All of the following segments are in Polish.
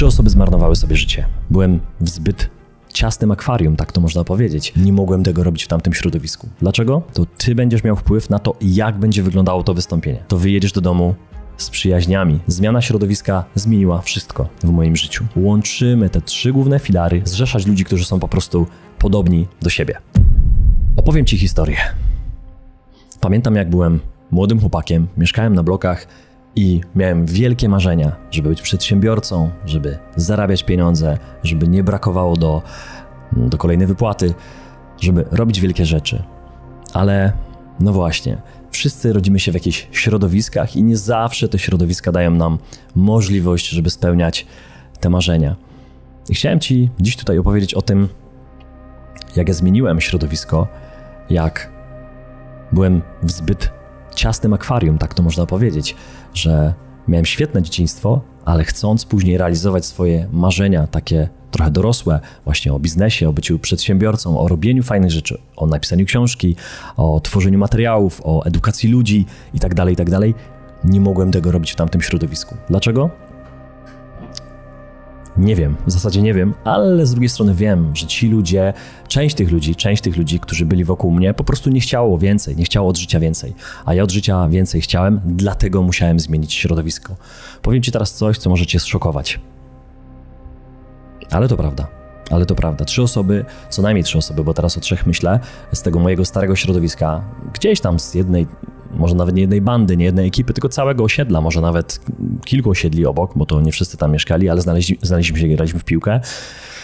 3 osoby zmarnowały sobie życie. Byłem w zbyt ciasnym akwarium, tak to można powiedzieć. Nie mogłem tego robić w tamtym środowisku. Dlaczego? To ty będziesz miał wpływ na to, jak będzie wyglądało to wystąpienie. To wyjedziesz do domu z przyjaźniami. Zmiana środowiska zmieniła wszystko w moim życiu. Łączymy te 3 główne filary, zrzeszać ludzi, którzy są po prostu podobni do siebie. Opowiem ci historię. Pamiętam, jak byłem młodym chłopakiem, mieszkałem na blokach i miałem wielkie marzenia, żeby być przedsiębiorcą, żeby zarabiać pieniądze, żeby nie brakowało do kolejnej wypłaty, żeby robić wielkie rzeczy. Ale no właśnie, wszyscy rodzimy się w jakichś środowiskach i nie zawsze te środowiska dają nam możliwość, żeby spełniać te marzenia. I chciałem ci dziś tutaj opowiedzieć o tym, jak ja zmieniłem środowisko, jak byłem w zbyt ciasnym akwarium, tak to można powiedzieć, że miałem świetne dzieciństwo, ale chcąc później realizować swoje marzenia, takie trochę dorosłe, właśnie o biznesie, o byciu przedsiębiorcą, o robieniu fajnych rzeczy, o napisaniu książki, o tworzeniu materiałów, o edukacji ludzi itd., nie mogłem tego robić w tamtym środowisku. Dlaczego? Nie wiem, w zasadzie nie wiem, ale z drugiej strony wiem, że ci ludzie, część tych ludzi, którzy byli wokół mnie, po prostu nie chciało więcej, nie chciało od życia więcej, a ja od życia więcej chciałem, dlatego musiałem zmienić środowisko. Powiem ci teraz coś, co może cię zszokować. Ale to prawda. 3 osoby, co najmniej 3 osoby, bo teraz o 3 myślę, z tego mojego starego środowiska, gdzieś tam z jednej, może nawet nie jednej bandy, nie jednej ekipy, tylko całego osiedla, może nawet kilku osiedli obok, bo to nie wszyscy tam mieszkali, ale znaleźliśmy się, graliśmy w piłkę.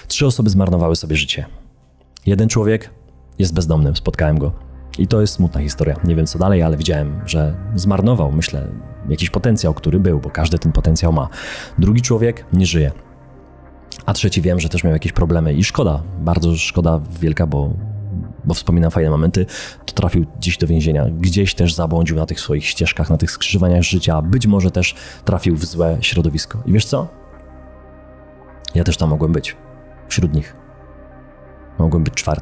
3 osoby zmarnowały sobie życie. Jeden człowiek jest bezdomnym, spotkałem go. I to jest smutna historia. Nie wiem co dalej, ale widziałem, że zmarnował, myślę, jakiś potencjał, który był, bo każdy ten potencjał ma. Drugi człowiek nie żyje. A trzeci wiem, że też miał jakieś problemy i szkoda, bardzo szkoda wielka, bo wspominam fajne momenty, to trafił gdzieś do więzienia, gdzieś też zabłądził na tych swoich ścieżkach, na tych skrzyżowaniach życia, być może też trafił w złe środowisko. I wiesz co? Ja też tam mogłem być, wśród nich. Mogłem być 4.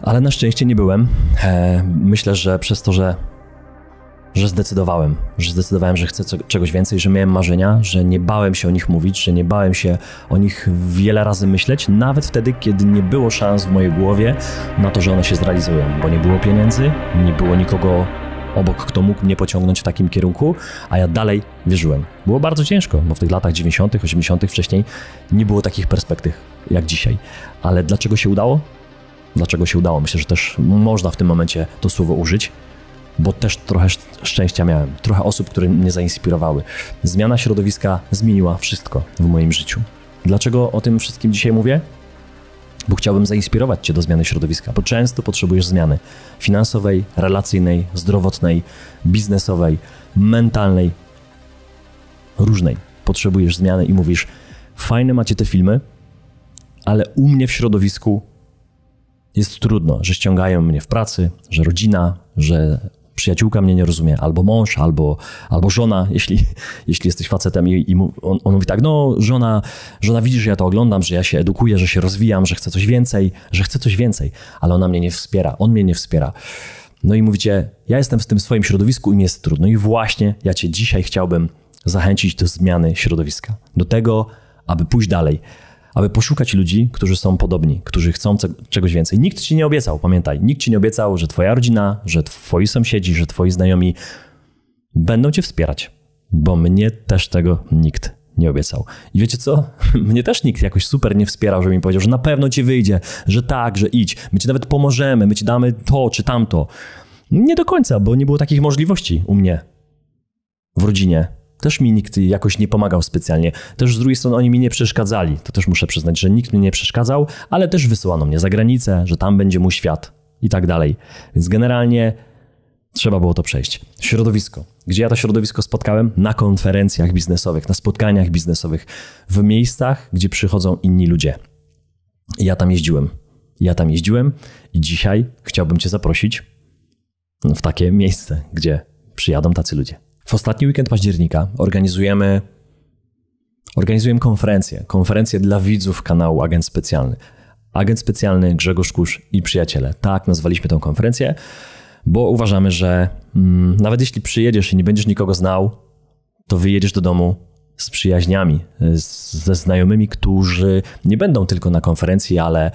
Ale na szczęście nie byłem. Myślę, że przez to, że zdecydowałem, że chcę czegoś więcej, że miałem marzenia, że nie bałem się o nich mówić, że nie bałem się o nich wiele razy myśleć, nawet wtedy, kiedy nie było szans w mojej głowie na to, że one się zrealizują, bo nie było pieniędzy, nie było nikogo obok, kto mógł mnie pociągnąć w takim kierunku, a ja dalej wierzyłem. Było bardzo ciężko, bo w tych latach 90., 80. wcześniej nie było takich perspektyw jak dzisiaj. Ale dlaczego się udało? Myślę, że też można w tym momencie to słowo użyć, bo też trochę szczęścia miałem, trochę osób, które mnie zainspirowały. Zmiana środowiska zmieniła wszystko w moim życiu. Dlaczego o tym wszystkim dzisiaj mówię? Bo chciałbym zainspirować cię do zmiany środowiska, bo często potrzebujesz zmiany finansowej, relacyjnej, zdrowotnej, biznesowej, mentalnej, różnej. Potrzebujesz zmiany i mówisz, fajne macie te filmy, ale u mnie w środowisku jest trudno, że ściągają mnie w pracy, że rodzina, że przyjaciółka mnie nie rozumie, albo mąż, albo żona, jeśli jesteś facetem i on mówi tak, no żona widzi, że ja to oglądam, że ja się edukuję, że się rozwijam, że chcę coś więcej, ale ona mnie nie wspiera, on mnie nie wspiera. No i mówicie, ja jestem w tym swoim środowisku i mi jest trudno. I właśnie ja cię dzisiaj chciałbym zachęcić do zmiany środowiska, do tego, aby pójść dalej, aby poszukać ludzi, którzy są podobni, którzy chcą czegoś więcej. Nikt ci nie obiecał, pamiętaj, nikt ci nie obiecał, że twoja rodzina, że twoi sąsiedzi, że twoi znajomi będą cię wspierać, bo mnie też tego nikt nie obiecał. I wiecie co? Mnie też nikt jakoś super nie wspierał, że mi powiedział, że na pewno ci wyjdzie, że tak, że idź, my ci nawet pomożemy, my ci damy to czy tamto. Nie do końca, bo nie było takich możliwości u mnie w rodzinie. Też mi nikt jakoś nie pomagał specjalnie. Też z drugiej strony oni mi nie przeszkadzali. To też muszę przyznać, że nikt mi nie przeszkadzał, ale też wysyłano mnie za granicę, że tam będzie mój świat i tak dalej. Więc generalnie trzeba było to przejść. Środowisko. Gdzie ja to środowisko spotkałem? Na konferencjach biznesowych, na spotkaniach biznesowych, w miejscach, gdzie przychodzą inni ludzie. I ja tam jeździłem i dzisiaj chciałbym cię zaprosić w takie miejsce, gdzie przyjadą tacy ludzie. W ostatni weekend października organizujemy konferencję dla widzów kanału Agent Specjalny. Agent Specjalny, Grzegorz Kusz i przyjaciele. Tak nazwaliśmy tę konferencję, bo uważamy, że nawet jeśli przyjedziesz i nie będziesz nikogo znał, to wyjedziesz do domu z przyjaźniami, ze znajomymi, którzy nie będą tylko na konferencji, ale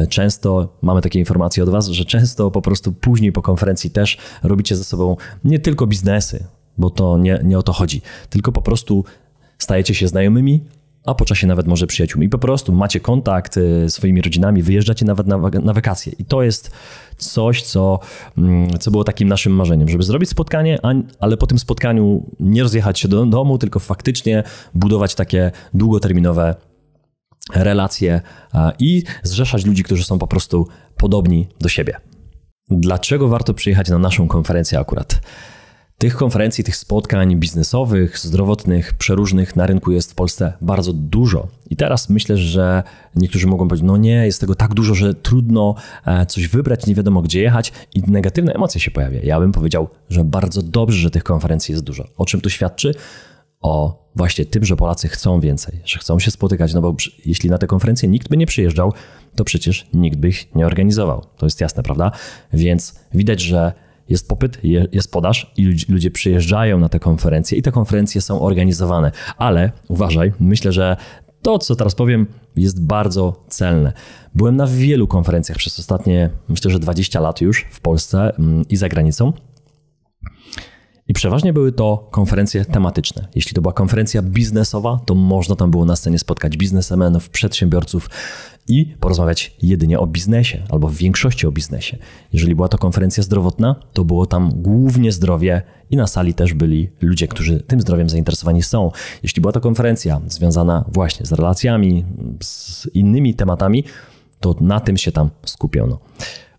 często, mamy takie informacje od was, że często po prostu później po konferencji też robicie ze sobą nie tylko biznesy, bo to nie o to chodzi, tylko po prostu stajecie się znajomymi, a po czasie nawet może przyjaciółmi. I po prostu macie kontakt z swoimi rodzinami, wyjeżdżacie nawet na wakacje. I to jest coś, co było takim naszym marzeniem, żeby zrobić spotkanie, ale po tym spotkaniu nie rozjechać się do domu, tylko faktycznie budować takie długoterminowe relacje i zrzeszać ludzi, którzy są po prostu podobni do siebie. Dlaczego warto przyjechać na naszą konferencję akurat? Tych konferencji, tych spotkań biznesowych, zdrowotnych, przeróżnych na rynku jest w Polsce bardzo dużo. I teraz myślę, że niektórzy mogą powiedzieć, no nie, jest tego tak dużo, że trudno coś wybrać, nie wiadomo gdzie jechać i negatywne emocje się pojawia. Ja bym powiedział, że bardzo dobrze, że tych konferencji jest dużo. O czym to świadczy? O właśnie tym, że Polacy chcą więcej, że chcą się spotykać, no bo jeśli na te konferencje nikt by nie przyjeżdżał, to przecież nikt by ich nie organizował. To jest jasne, prawda? Więc widać, że jest popyt, jest podaż i ludzie przyjeżdżają na te konferencje i te konferencje są organizowane. Ale uważaj, myślę, że to, co teraz powiem, jest bardzo celne. Byłem na wielu konferencjach przez ostatnie, myślę, że 20 lat już w Polsce i za granicą. I przeważnie były to konferencje tematyczne. Jeśli to była konferencja biznesowa, to można tam było na scenie spotkać biznesmenów, przedsiębiorców i porozmawiać jedynie o biznesie albo w większości o biznesie. Jeżeli była to konferencja zdrowotna, to było tam głównie zdrowie i na sali też byli ludzie, którzy tym zdrowiem zainteresowani są. Jeśli była to konferencja związana właśnie z relacjami, z innymi tematami, to na tym się tam skupiono.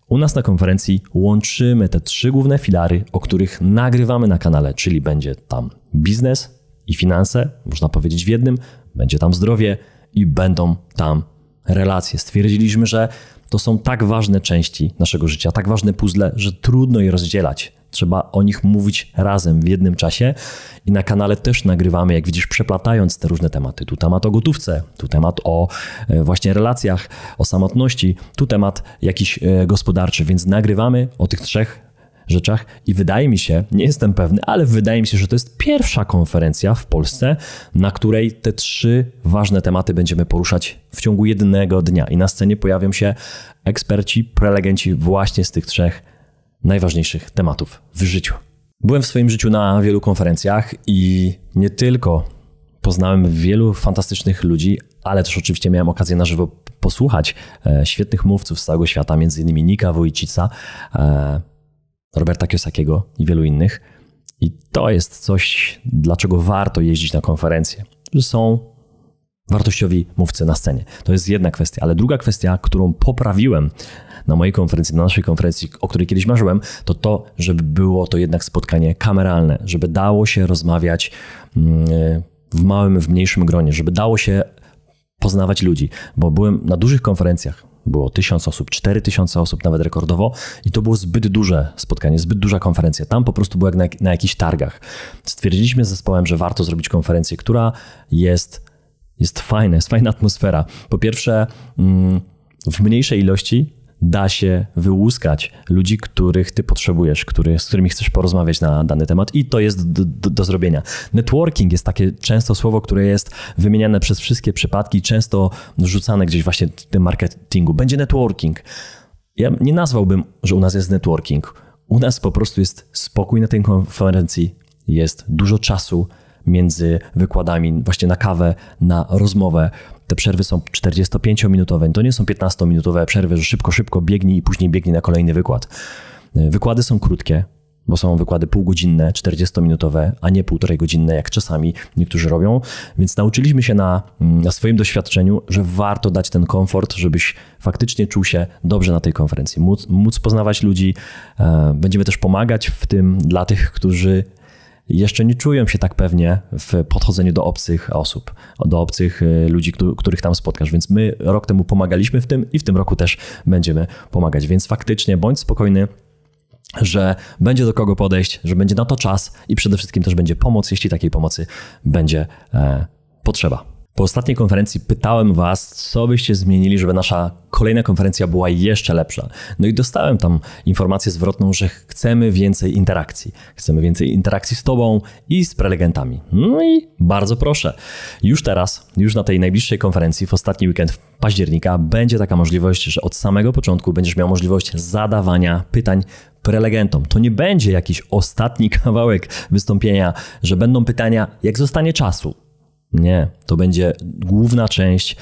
U nas na konferencji łączymy te 3 główne filary, o których nagrywamy na kanale, czyli będzie tam biznes i finanse, można powiedzieć w jednym, będzie tam zdrowie i będą tam relacje. Stwierdziliśmy, że to są tak ważne części naszego życia, tak ważne puzzle, że trudno je rozdzielać. Trzeba o nich mówić razem w jednym czasie i na kanale też nagrywamy, jak widzisz, przeplatając te różne tematy. Tu temat o gotówce, tu temat o właśnie relacjach, o samotności, tu temat jakiś gospodarczy, więc nagrywamy o tych 3 rzeczach i wydaje mi się, nie jestem pewny, ale wydaje mi się, że to jest pierwsza konferencja w Polsce, na której te 3 ważne tematy będziemy poruszać w ciągu jednego dnia i na scenie pojawią się eksperci, prelegenci właśnie z tych 3 najważniejszych tematów w życiu. Byłem w swoim życiu na wielu konferencjach i nie tylko poznałem wielu fantastycznych ludzi, ale też oczywiście miałem okazję na żywo posłuchać świetnych mówców z całego świata, m.in. Nika Wójcica, Roberta Kiyosakiego i wielu innych. I to jest coś, dlaczego warto jeździć na konferencje, że są wartościowi mówcy na scenie. To jest jedna kwestia, ale druga kwestia, którą poprawiłem na mojej konferencji, na naszej konferencji, o której kiedyś marzyłem, to, żeby było to jednak spotkanie kameralne, żeby dało się rozmawiać w małym, w mniejszym gronie, żeby dało się poznawać ludzi, bo byłem na dużych konferencjach, było 1000 osób, 4000 osób nawet rekordowo i to było zbyt duże spotkanie, zbyt duża konferencja. Tam po prostu było jak na jakichś targach. Stwierdziliśmy z zespołem, że warto zrobić konferencję, która jest fajna, jest fajna atmosfera. Po pierwsze, w mniejszej ilości da się wyłuskać ludzi, których ty potrzebujesz, z którymi chcesz porozmawiać na dany temat i to jest do zrobienia. Networking jest takie często słowo, które jest wymieniane przez wszystkie przypadki, często rzucane gdzieś właśnie w tym marketingu. Będzie networking. Ja nie nazwałbym, że u nas jest networking. U nas po prostu jest spokój na tej konferencji, jest dużo czasu między wykładami, właśnie na kawę, na rozmowę. Te przerwy są 45-minutowe, to nie są 15-minutowe przerwy, że szybko biegnij i później biegnij na kolejny wykład. Wykłady są krótkie, bo są wykłady półgodzinne, 40-minutowe, a nie 1,5-godzinne, jak czasami niektórzy robią. Więc nauczyliśmy się na swoim doświadczeniu, że warto dać ten komfort, żebyś faktycznie czuł się dobrze na tej konferencji. Móc poznawać ludzi. Będziemy też pomagać w tym dla tych, którzy jeszcze nie czują się tak pewnie w podchodzeniu do obcych osób, do obcych ludzi, których tam spotkasz. Więc my rok temu pomagaliśmy w tym i w tym roku też będziemy pomagać. Więc faktycznie bądź spokojny, że będzie do kogo podejść, że będzie na to czas i przede wszystkim też będzie pomoc, jeśli takiej pomocy będzie potrzeba. Po ostatniej konferencji pytałem was, co byście zmienili, żeby nasza kolejna konferencja była jeszcze lepsza. No i dostałem tam informację zwrotną, że chcemy więcej interakcji. Chcemy więcej interakcji z tobą i z prelegentami. No i bardzo proszę. Już teraz, już na tej najbliższej konferencji, w ostatni weekend października, będzie taka możliwość, że od samego początku będziesz miał możliwość zadawania pytań prelegentom. To nie będzie jakiś ostatni kawałek wystąpienia, że będą pytania, jak zostanie czasu. Nie, to będzie główna część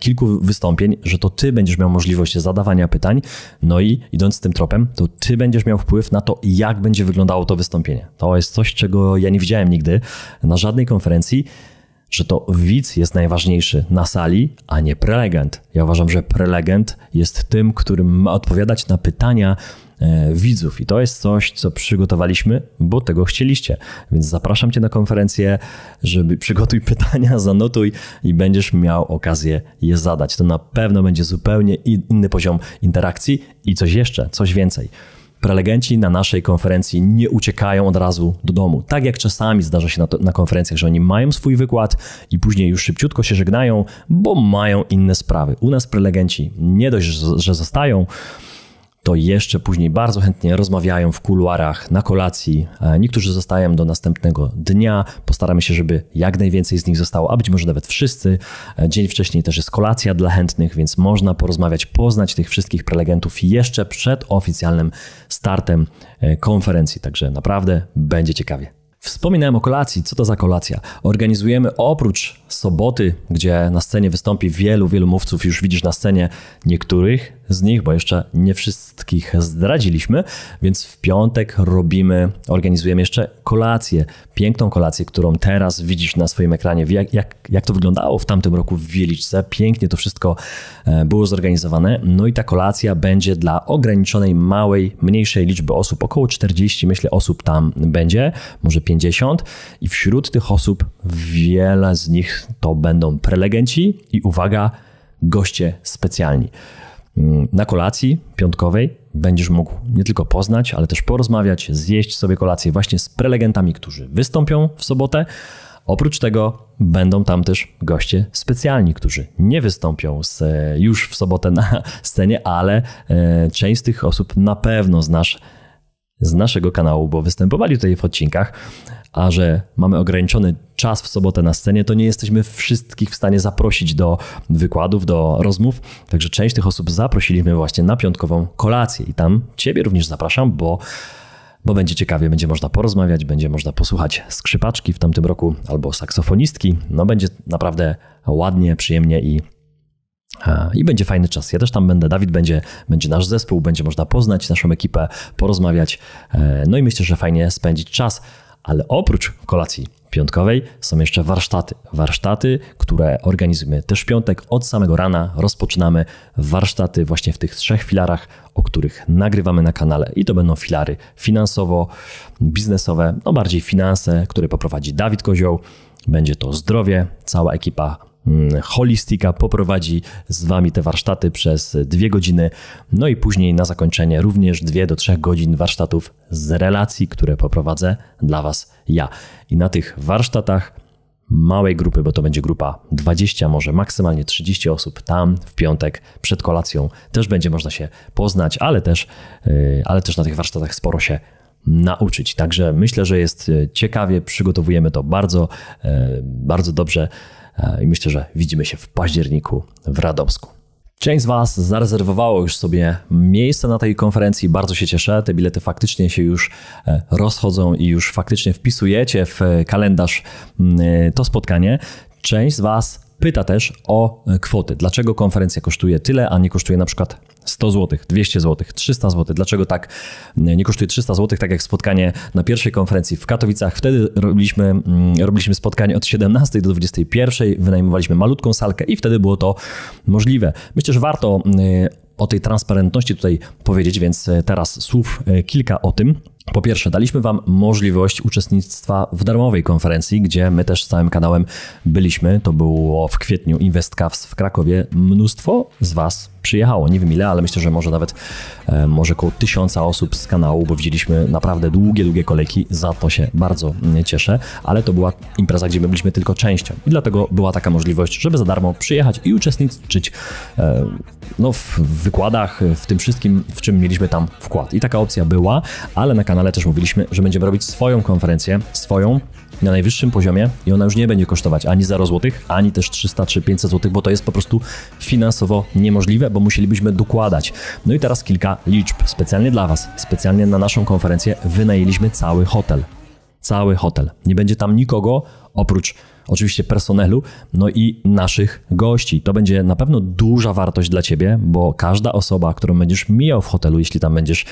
kilku wystąpień, że to ty będziesz miał możliwość zadawania pytań, no i idąc tym tropem, to ty będziesz miał wpływ na to, jak będzie wyglądało to wystąpienie. To jest coś, czego ja nie widziałem nigdy na żadnej konferencji, że to widz jest najważniejszy na sali, a nie prelegent. Ja uważam, że prelegent jest tym, którym ma odpowiadać na pytania widzów i to jest coś, co przygotowaliśmy, bo tego chcieliście. Więc zapraszam cię na konferencję, żeby przygotuj pytania, zanotuj i będziesz miał okazję je zadać. To na pewno będzie zupełnie inny poziom interakcji i coś jeszcze, coś więcej. Prelegenci na naszej konferencji nie uciekają od razu do domu. Tak jak czasami zdarza się na konferencjach, że oni mają swój wykład i później już szybciutko się żegnają, bo mają inne sprawy. U nas prelegenci nie dość, że zostają, to jeszcze później bardzo chętnie rozmawiają w kuluarach, na kolacji. Niektórzy zostają do następnego dnia. Postaramy się, żeby jak najwięcej z nich zostało, a być może nawet wszyscy. Dzień wcześniej też jest kolacja dla chętnych, więc można porozmawiać, poznać tych wszystkich prelegentów jeszcze przed oficjalnym startem konferencji. Także naprawdę będzie ciekawie. Wspominałem o kolacji. Co to za kolacja? Organizujemy oprócz soboty, gdzie na scenie wystąpi wielu mówców, już widzisz na scenie niektórych z nich, bo jeszcze nie wszystkich zdradziliśmy, więc w piątek organizujemy jeszcze kolację, piękną kolację, którą teraz widzisz na swoim ekranie. Jak to wyglądało w tamtym roku w Wieliczce. Pięknie to wszystko było zorganizowane. No i ta kolacja będzie dla ograniczonej, mniejszej liczby osób, około 40 myślę osób tam będzie, może 50 i wśród tych osób wiele z nich to będą prelegenci i uwaga, goście specjalni. Na kolacji piątkowej będziesz mógł nie tylko poznać, ale też porozmawiać, zjeść sobie kolację właśnie z prelegentami, którzy wystąpią w sobotę. Oprócz tego będą tam też goście specjalni, którzy nie wystąpią już w sobotę na scenie, ale część z tych osób na pewno znasz z naszego kanału, bo występowali tutaj w odcinkach, a że mamy ograniczony czas w sobotę na scenie, to nie jesteśmy wszystkich w stanie zaprosić do wykładów, do rozmów, także część tych osób zaprosiliśmy właśnie na piątkową kolację i tam ciebie również zapraszam, bo będzie ciekawie, będzie można porozmawiać, będzie można posłuchać skrzypaczki w tamtym roku albo saksofonistki, no będzie naprawdę ładnie, przyjemnie i będzie fajny czas. Ja też tam będę, Dawid będzie nasz zespół, będzie można poznać naszą ekipę, porozmawiać, no i myślę, że fajnie spędzić czas, ale oprócz kolacji piątkowej są jeszcze warsztaty, które organizujemy też w piątek. Od samego rana rozpoczynamy warsztaty właśnie w tych 3 filarach, o których nagrywamy na kanale i to będą filary finansowo-biznesowe, no bardziej finanse, które poprowadzi Dawid Kozioł, będzie to zdrowie, cała ekipa Holistika poprowadzi z wami te warsztaty przez 2 godziny, no i później na zakończenie również 2 do 3 godzin warsztatów z relacji, które poprowadzę dla was ja. I na tych warsztatach małej grupy, bo to będzie grupa 20, może maksymalnie 30 osób, tam w piątek przed kolacją też będzie można się poznać, ale też na tych warsztatach sporo się nauczyć. Także myślę, że jest ciekawie, przygotowujemy to bardzo dobrze. I myślę, że widzimy się w październiku w Radomsku. Część z was zarezerwowało już sobie miejsce na tej konferencji. Bardzo się cieszę. Te bilety faktycznie się już rozchodzą i już faktycznie wpisujecie w kalendarz to spotkanie. Część z was pyta też o kwoty. Dlaczego konferencja kosztuje tyle, a nie kosztuje na przykład 100 zł, 200 zł, 300 zł. Dlaczego tak nie kosztuje 300 zł, tak jak spotkanie na pierwszej konferencji w Katowicach. Wtedy robiliśmy spotkanie od 17 do 21, wynajmowaliśmy malutką salkę i wtedy było to możliwe. Myślę, że warto o tej transparentności tutaj powiedzieć, więc teraz słów kilka o tym. Po pierwsze, daliśmy wam możliwość uczestnictwa w darmowej konferencji, gdzie my też z całym kanałem byliśmy. To było w kwietniu InvestCavs w Krakowie. Mnóstwo z was przyjechało, nie wiem ile, ale myślę, że może nawet około 1000 osób z kanału, bo widzieliśmy naprawdę długie kolejki, za to się bardzo cieszę, ale to była impreza, gdzie my byliśmy tylko częścią i dlatego była taka możliwość, żeby za darmo przyjechać i uczestniczyć w wykładach, w tym wszystkim, w czym mieliśmy tam wkład. I taka opcja była, ale na kanale też mówiliśmy, że będziemy robić swoją konferencję, na najwyższym poziomie i ona już nie będzie kosztować ani 0 zł, ani też 300 czy 500 zł, bo to jest po prostu finansowo niemożliwe, bo musielibyśmy dokładać. No i teraz kilka liczb. Specjalnie dla was, specjalnie na naszą konferencję wynajęliśmy cały hotel. Cały hotel. Nie będzie tam nikogo oprócz oczywiście personelu, no i naszych gości. To będzie na pewno duża wartość dla ciebie, bo każda osoba, którą będziesz mijał w hotelu, jeśli tam będziesz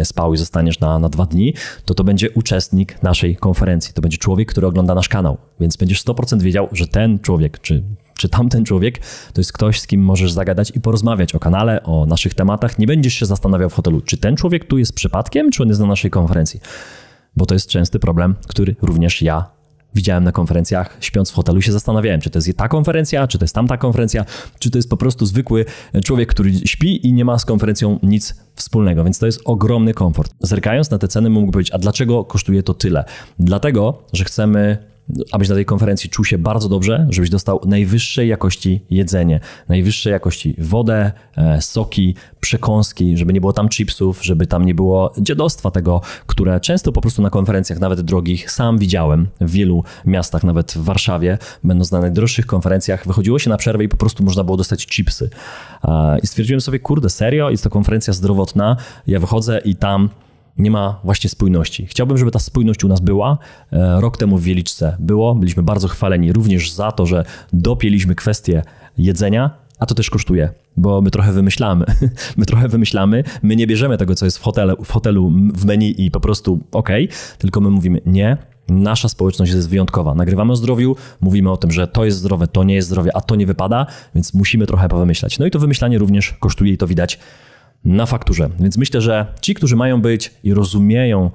spał i zostaniesz na 2 dni, to będzie uczestnik naszej konferencji. To będzie człowiek, który ogląda nasz kanał, więc będziesz 100% wiedział, że ten człowiek, czy tamten człowiek, to jest ktoś, z kim możesz zagadać i porozmawiać o kanale, o naszych tematach. Nie będziesz się zastanawiał w hotelu, czy ten człowiek tu jest przypadkiem, czy on jest na naszej konferencji. Bo to jest częsty problem, który również ja widziałem na konferencjach, śpiąc w hotelu się zastanawiałem, czy to jest ta konferencja, czy to jest tamta konferencja, czy to jest po prostu zwykły człowiek, który śpi i nie ma z konferencją nic wspólnego, więc to jest ogromny komfort. Zerkając na te ceny mógłbym powiedzieć, a dlaczego kosztuje to tyle? Dlatego, że chcemy, abyś na tej konferencji czuł się bardzo dobrze, żebyś dostał najwyższej jakości jedzenie, najwyższej jakości wodę, soki, przekąski, żeby nie było tam chipsów, żeby tam nie było dziadostwa tego, które często po prostu na konferencjach, nawet drogich, sam widziałem w wielu miastach, nawet w Warszawie, będąc na najdroższych konferencjach, wychodziło się na przerwę i po prostu można było dostać chipsy. I stwierdziłem sobie, kurde, serio? Jest to konferencja zdrowotna, ja wychodzę i tam nie ma właśnie spójności. Chciałbym, żeby ta spójność u nas była. Rok temu w Wieliczce byliśmy bardzo chwaleni również za to, że dopięliśmy kwestię jedzenia, a to też kosztuje, bo my trochę wymyślamy. My nie bierzemy tego, co jest w hotelu w menu i po prostu tylko my mówimy nie. Nasza społeczność jest wyjątkowa. Nagrywamy o zdrowiu, mówimy o tym, że to jest zdrowe, to nie jest zdrowie, a to nie wypada, więc musimy trochę powymyślać. No i to wymyślanie również kosztuje i to widać na fakturze. Więc myślę, że ci, którzy mają być i rozumieją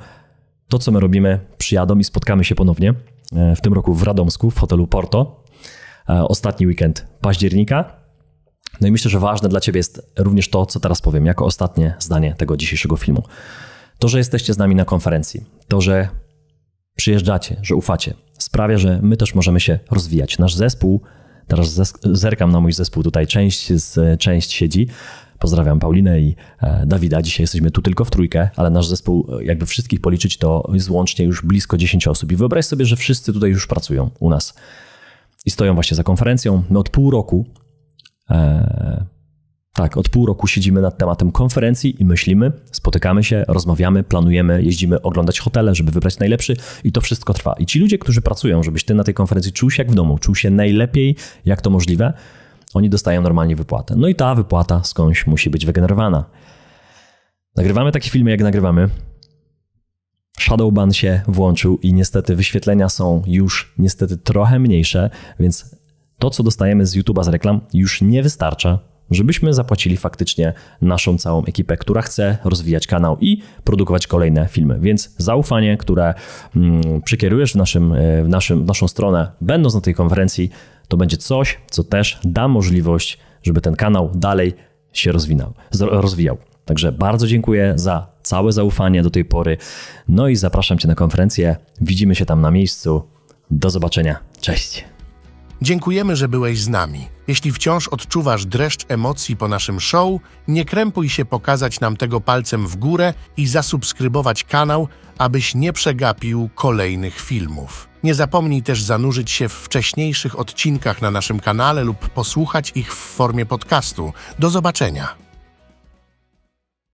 to, co my robimy, przyjadą i spotkamy się ponownie w tym roku w Radomsku, w hotelu Porto. Ostatni weekend października. No i myślę, że ważne dla ciebie jest również to, co teraz powiem, jako ostatnie zdanie tego dzisiejszego filmu. To, że jesteście z nami na konferencji, to, że przyjeżdżacie, że ufacie, sprawia, że my też możemy się rozwijać. Nasz zespół, teraz zerkam na mój zespół, tutaj część siedzi. Pozdrawiam Paulinę i Dawida. Dzisiaj jesteśmy tu tylko w trójkę, ale nasz zespół, jakby wszystkich policzyć, to jest łącznie już blisko 10 osób. I wyobraź sobie, że wszyscy tutaj już pracują u nas i stoją właśnie za konferencją. My od pół roku siedzimy nad tematem konferencji i myślimy, spotykamy się, rozmawiamy, planujemy, jeździmy oglądać hotele, żeby wybrać najlepszy i to wszystko trwa. I ci ludzie, którzy pracują, żebyś ty na tej konferencji czuł się jak w domu, czuł się najlepiej, jak to możliwe, oni dostają normalnie wypłatę. No i ta wypłata skądś musi być wygenerowana. Nagrywamy takie filmy, jak nagrywamy. Shadowban się włączył i niestety wyświetlenia są już niestety trochę mniejsze, więc to, co dostajemy z YouTube'a z reklam, już nie wystarcza, żebyśmy zapłacili faktycznie naszą całą ekipę, która chce rozwijać kanał i produkować kolejne filmy. Więc zaufanie, które przekierujesz w naszą stronę, będąc na tej konferencji, to będzie coś, co też da możliwość, żeby ten kanał dalej się rozwijał. Także bardzo dziękuję za całe zaufanie do tej pory. No i zapraszam cię na konferencję. Widzimy się tam na miejscu. Do zobaczenia. Cześć. Dziękujemy, że byłeś z nami. Jeśli wciąż odczuwasz dreszcz emocji po naszym show, nie krępuj się pokazać nam tego palcem w górę i zasubskrybować kanał, abyś nie przegapił kolejnych filmów. Nie zapomnij też zanurzyć się w wcześniejszych odcinkach na naszym kanale lub posłuchać ich w formie podcastu. Do zobaczenia!